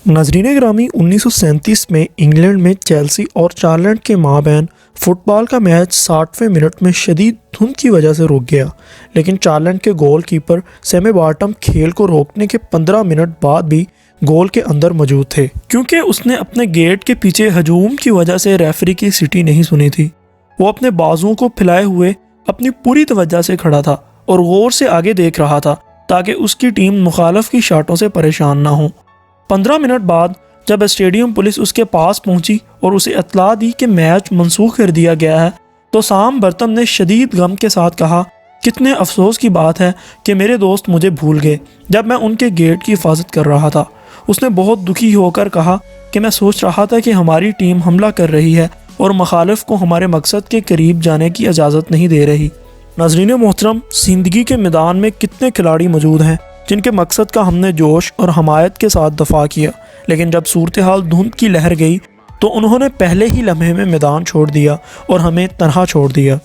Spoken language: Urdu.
ناظرین گرامی 1937 میں انگلینڈ میں چیلسی اور چارلٹن کے مابین فٹ بال کا میچ 60ویں منٹ میں شدید دھند کی وجہ سے رک گیا، لیکن چارلٹن کے گول کیپر سیمی بارٹم کھیل کو روکنے کے 15 منٹ بعد بھی گول کے اندر موجود تھے، کیونکہ اس نے اپنے گیٹ کے پیچھے ہجوم کی وجہ سے ریفری کی سیٹی نہیں سنی تھی۔ وہ اپنے بازوؤں کو پھیلائے ہوئے اپنی پوری توجہ سے کھڑا تھا اور غور سے آگے دیکھ رہا تھا تاکہ اس کی ٹیم مخالف کی شاٹوں سے پریشان نہ ہو۔ 15 منٹ بعد جب اسٹیڈیم پولیس اس کے پاس پہنچی اور اسے اطلاع دی کہ میچ منسوخ کر دیا گیا ہے تو سام برتم نے شدید غم کے ساتھ کہا، کتنے افسوس کی بات ہے کہ میرے دوست مجھے بھول گئے جب میں ان کے گیٹ کی حفاظت کر رہا تھا۔ اس نے بہت دکھی ہو کر کہا کہ میں سوچ رہا تھا کہ ہماری ٹیم حملہ کر رہی ہے اور مخالف کو ہمارے مقصد کے قریب جانے کی اجازت نہیں دے رہی۔ ناظرین محترم، زندگی کے میدان میں کتنے کھلاڑی موجود ہیں جن کے مقصد کا ہم نے جوش اور حمایت کے ساتھ دفاع کیا، لیکن جب صورتحال دھند کی لہر گئی تو انہوں نے پہلے ہی لمحے میں میدان چھوڑ دیا اور ہمیں تنہا چھوڑ دیا۔